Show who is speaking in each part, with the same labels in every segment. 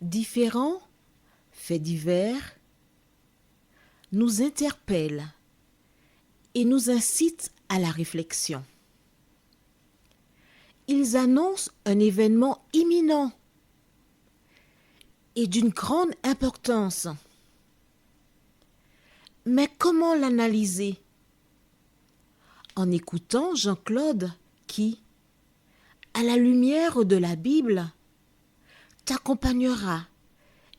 Speaker 1: Différents faits divers nous interpellent et nous incitent à la réflexion. Ils annoncent un événement imminent et d'une grande importance. Mais comment l'analyser? En écoutant Jean-Claude qui, à la lumière de la Bible, t'accompagnera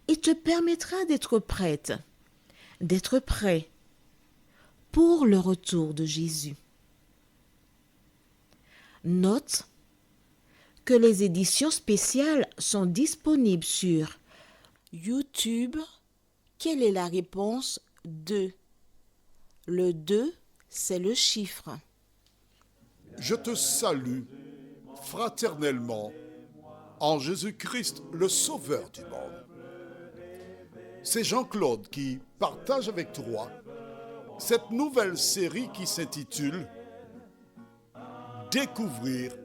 Speaker 1: et te permettra d'être prête, d'être prêt pour le retour de Jésus. Note que les éditions spéciales sont disponibles sur YouTube. Quelle est la réponse 2? Le 2, c'est le chiffre.
Speaker 2: Je te salue fraternellement en Jésus-Christ, le Sauveur du monde. C'est Jean-Claude qui partage avec toi cette nouvelle série qui s'intitule « Découvrir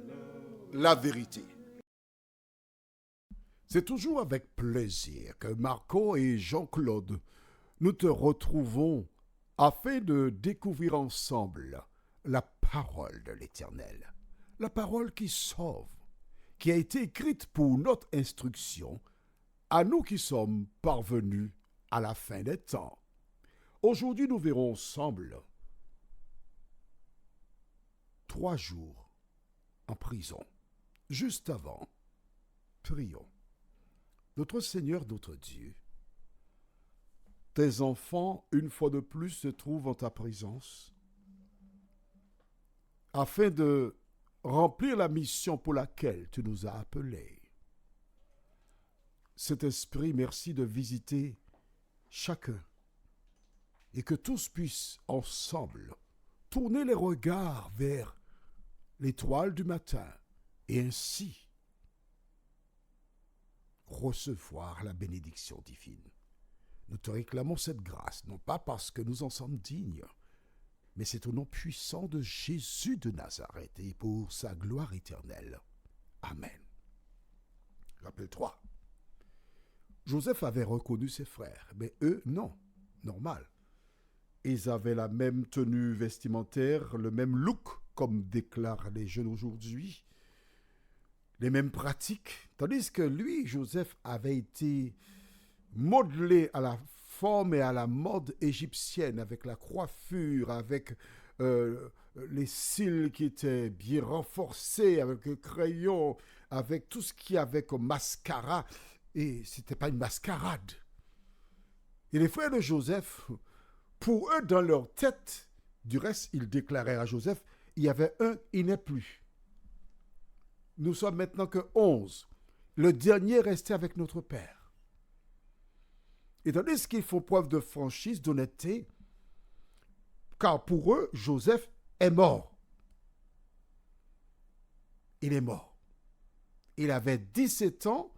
Speaker 2: la vérité ». C'est toujours avec plaisir que Marco et Jean-Claude nous te retrouvons afin de découvrir ensemble la parole de l'Éternel, la parole qui sauve, qui a été écrite pour notre instruction, à nous qui sommes parvenus à la fin des temps. Aujourd'hui, nous verrons ensemble 3 jours en prison. Juste avant, prions. Notre Seigneur, notre Dieu, tes enfants, une fois de plus, se trouvent en ta présence afin de remplir la mission pour laquelle tu nous as appelés. Saint-Esprit, merci de visiter chacun et que tous puissent ensemble tourner les regards vers l'étoile du matin et ainsi recevoir la bénédiction divine. Nous te réclamons cette grâce, non pas parce que nous en sommes dignes, mais c'est au nom puissant de Jésus de Nazareth et pour sa gloire éternelle. Amen. Rappelle-toi, Joseph avait reconnu ses frères, mais eux, non. Normal. Ils avaient la même tenue vestimentaire, le même look, comme déclarent les jeunes aujourd'hui, les mêmes pratiques, tandis que lui, Joseph, avait été modelé à la forme et à la mode égyptienne, avec la coiffure, avec les cils qui étaient bien renforcés, avec le crayon, avec tout ce qu'il y avait comme mascara. Et ce n'était pas une mascarade. Et les frères de Joseph, pour eux, dans leur tête, du reste, ils déclaraient à Joseph, il y avait un, il n'est plus. Nous sommes maintenant que 11. Le dernier restait avec notre Père. Et tandis qu'ils font preuve de franchise, d'honnêteté, car pour eux, Joseph est mort. Il est mort. Il avait 17 ans.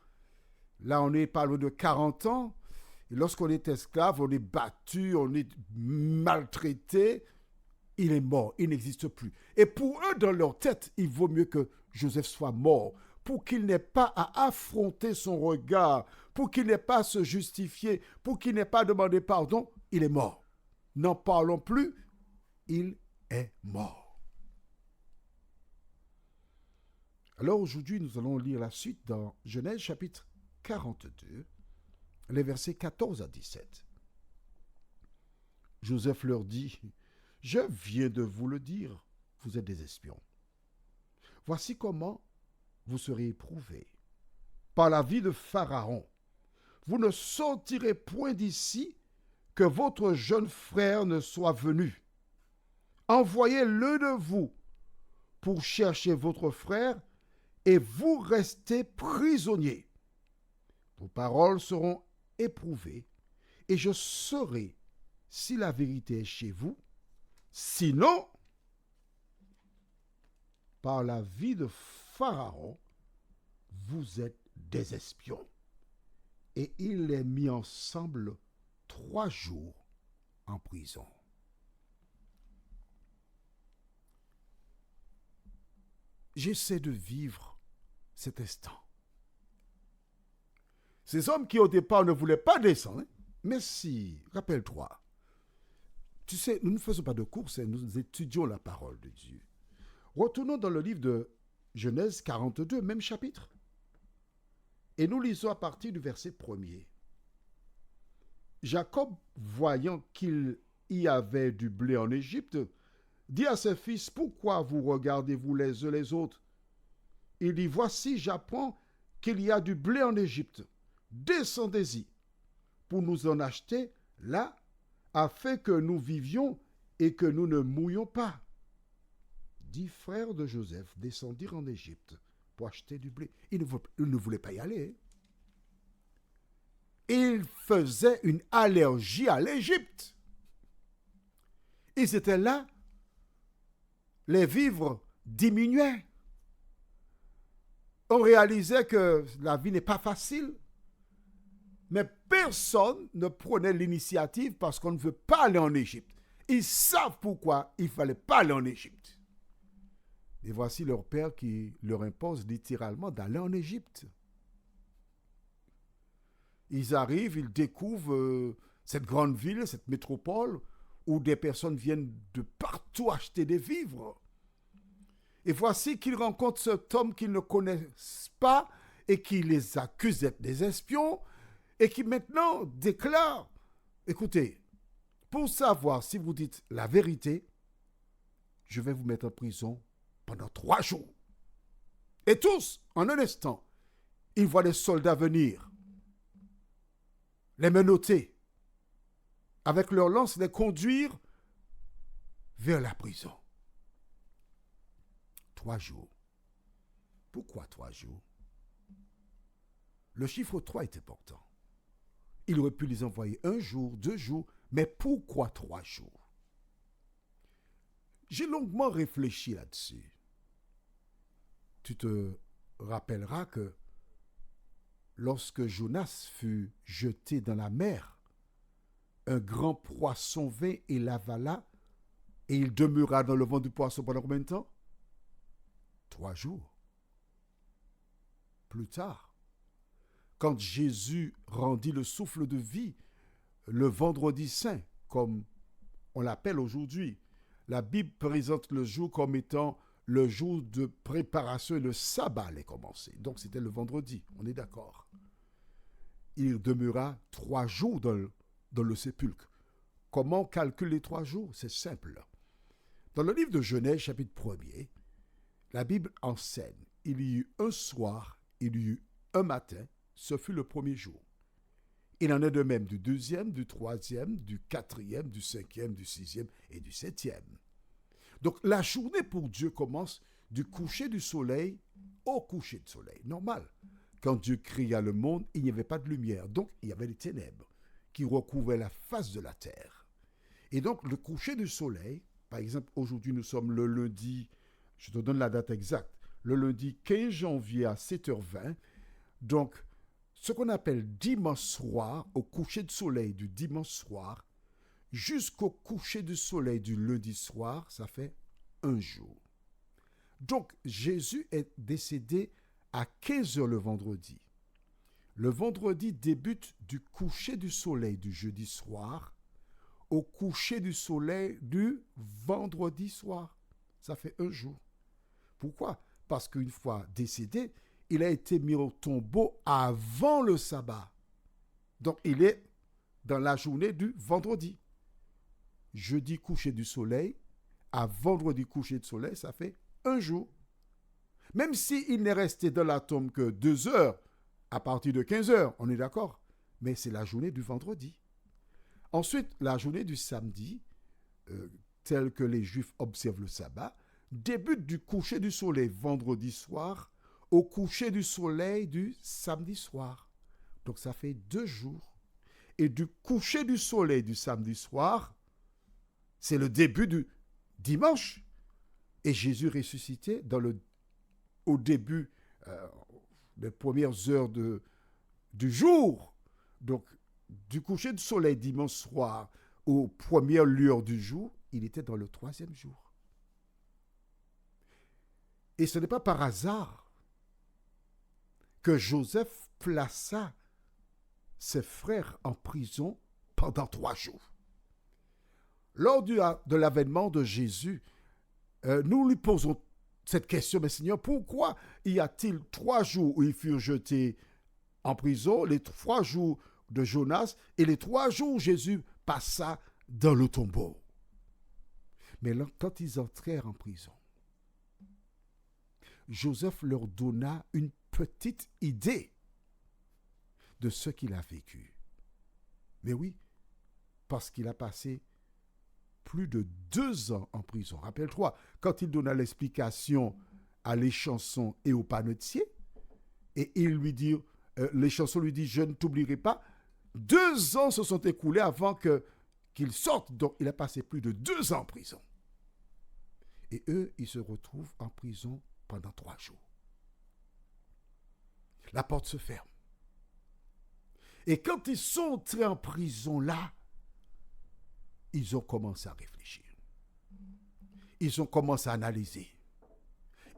Speaker 2: Là, on est pas loin de 40 ans. Et lorsqu'on est esclave, on est battu, on est maltraité. Il est mort, il n'existe plus. Et pour eux, dans leur tête, il vaut mieux que Joseph soit mort, pour qu'il n'ait pas à affronter son regard, pour qu'il n'ait pas à se justifier, pour qu'il n'ait pas à demander pardon. Il est mort. N'en parlons plus, il est mort. Alors aujourd'hui, nous allons lire la suite dans Genèse chapitre 42, les versets 14 à 17. Joseph leur dit, « Je viens de vous le dire, vous êtes des espions. Voici comment vous serez éprouvés. Par la vie de Pharaon, vous ne sortirez point d'ici que votre jeune frère ne soit venu. Envoyez l'un de vous pour chercher votre frère et vous restez prisonniers. Vos paroles seront éprouvées et je saurai si la vérité est chez vous. Sinon, par la vie de Pharaon, vous êtes des espions. Et il les mit ensemble 3 jours en prison. J'essaie de vivre cet instant. Ces hommes qui au départ ne voulaient pas descendre, mais si, rappelle-toi, tu sais, nous ne faisons pas de courses, nous étudions la parole de Dieu. Retournons dans le livre de Genèse 42, même chapitre. Et nous lisons à partir du verset 1er. Jacob, voyant qu'il y avait du blé en Égypte, dit à ses fils, pourquoi vous regardez-vous les uns les autres? Il dit, voici, j'apprends qu'il y a du blé en Égypte. Descendez-y pour nous en acheter là, afin que nous vivions et que nous ne mouillions pas. 10 frères de Joseph descendirent en Égypte pour acheter du blé. Ils ne voulaient pas y aller. Ils faisaient une allergie à l'Égypte. Ils étaient là. Les vivres diminuaient. On réalisait que la vie n'est pas facile. Mais personne ne prenait l'initiative parce qu'on ne veut pas aller en Égypte. Ils savent pourquoi il ne fallait pas aller en Égypte. Et voici leur père qui leur impose littéralement d'aller en Égypte. Ils arrivent, ils découvrent cette grande ville, cette métropole, où des personnes viennent de partout acheter des vivres. Et voici qu'ils rencontrent cet homme qu'ils ne connaissent pas et qui les accuse d'être des espions et qui maintenant déclare, écoutez, pour savoir si vous dites la vérité, je vais vous mettre en prison pendant 3 jours. Et tous, en un instant, ils voient les soldats venir, les menotter, avec leurs lances, les conduire vers la prison. 3 jours. Pourquoi 3 jours? Le chiffre 3 est important. Il aurait pu les envoyer 1 jour, 2 jours, mais pourquoi 3 jours? J'ai longuement réfléchi là-dessus. Tu te rappelleras que lorsque Jonas fut jeté dans la mer, un grand poisson vint et l'avala, et il demeura dans le ventre du poisson pendant combien de temps? 3 jours. Plus tard, quand Jésus rendit le souffle de vie, le vendredi saint, comme on l'appelle aujourd'hui, la Bible présente le jour comme étant le jour de préparation et le sabbat allait commencer. Donc c'était le vendredi, on est d'accord. Il demeura 3 jours dans le sépulcre. Comment on calcule les 3 jours? C'est simple. Dans le livre de Genèse, chapitre 1er, la Bible enseigne, il y eut un soir, il y eut un matin, ce fut le premier jour. Il en est de même du 2e, du 3e, du 4e, du 5e, du 6e et du 7e. Donc la journée pour Dieu commence du coucher du soleil au coucher du soleil. Normal. Quand Dieu créa le monde, il n'y avait pas de lumière. Donc il y avait les ténèbres qui recouvraient la face de la terre. Et donc le coucher du soleil, par exemple, aujourd'hui nous sommes le lundi, je te donne la date exacte, le lundi 15 janvier à 7h20. Donc, ce qu'on appelle dimanche soir, au coucher du soleil du dimanche soir, jusqu'au coucher du soleil du lundi soir, ça fait 1 jour. Donc, Jésus est décédé à 15h le vendredi. Le vendredi débute du coucher du soleil du jeudi soir au coucher du soleil du vendredi soir. Ça fait 1 jour. Pourquoi? Parce qu'une fois décédé, il a été mis au tombeau avant le sabbat. Donc, il est dans la journée du vendredi. Jeudi coucher du soleil, à vendredi coucher du soleil, ça fait 1 jour. Même s'il n'est resté dans la tombe que 2 heures, à partir de 15 heures, on est d'accord. Mais c'est la journée du vendredi. Ensuite, la journée du samedi, telle que les Juifs observent le sabbat, débute du coucher du soleil vendredi soir au coucher du soleil du samedi soir. Donc ça fait 2 jours. et du coucher du soleil du samedi soir, c'est le début du dimanche. Et Jésus ressuscité au début des premières heures du jour. Donc, du coucher du soleil dimanche soir aux premières lueurs du jour, il était dans le 3e jour. Et ce n'est pas par hasard que Joseph plaça ses frères en prison pendant 3 jours. Lors de l'avènement de Jésus, nous lui posons cette question, mais Seigneur, pourquoi y a-t-il 3 jours où ils furent jetés en prison, les 3 jours de Jonas et les 3 jours où Jésus passa dans le tombeau? Mais quand ils entrèrent en prison, Joseph leur donna une petite idée de ce qu'il a vécu. Mais oui, parce qu'il a passé plus de 2 ans en prison. Rappelle-toi, quand il donna l'explication à l'échanson et au panetier, et il lui dit, l'échanson lui dit, je ne t'oublierai pas. 2 ans se sont écoulés avant qu'il sorte. Donc, il a passé plus de 2 ans en prison. Et eux, ils se retrouvent en prison pendant 3 jours. La porte se ferme. Et quand ils sont entrés en prison là, ils ont commencé à réfléchir. Ils ont commencé à analyser.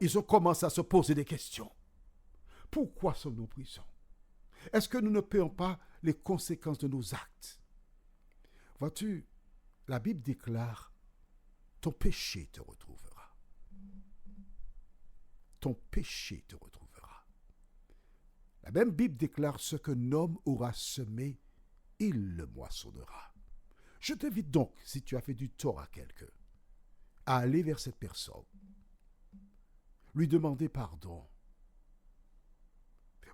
Speaker 2: Ils ont commencé à se poser des questions. Pourquoi sommes-nous en prison? Est-ce que nous ne payons pas les conséquences de nos actes? Vois-tu, la Bible déclare, ton péché te retrouvera. Ton péché te retrouvera. La même Bible déclare, ce qu'un homme aura semé, il le moissonnera. Je t'invite donc, si tu as fait du tort à quelqu'un, à aller vers cette personne, lui demander pardon,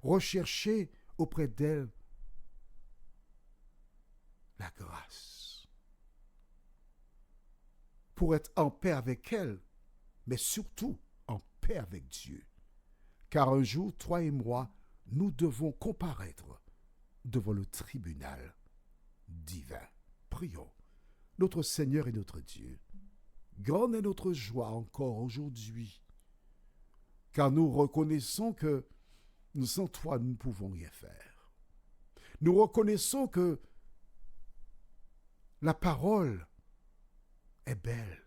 Speaker 2: rechercher auprès d'elle la grâce pour être en paix avec elle, mais surtout en paix avec Dieu. Car un jour, toi et moi, nous devons comparaître devant le tribunal divin. Prions. Notre Seigneur et notre Dieu, grande est notre joie encore aujourd'hui, car nous reconnaissons que sans toi, nous ne pouvons rien faire. Nous reconnaissons que la parole est belle.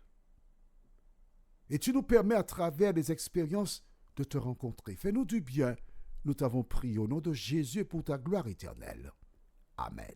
Speaker 2: Et tu nous permets à travers des expériences de te rencontrer. Fais-nous du bien. Nous t'avons prié au nom de Jésus et pour ta gloire éternelle. Amen.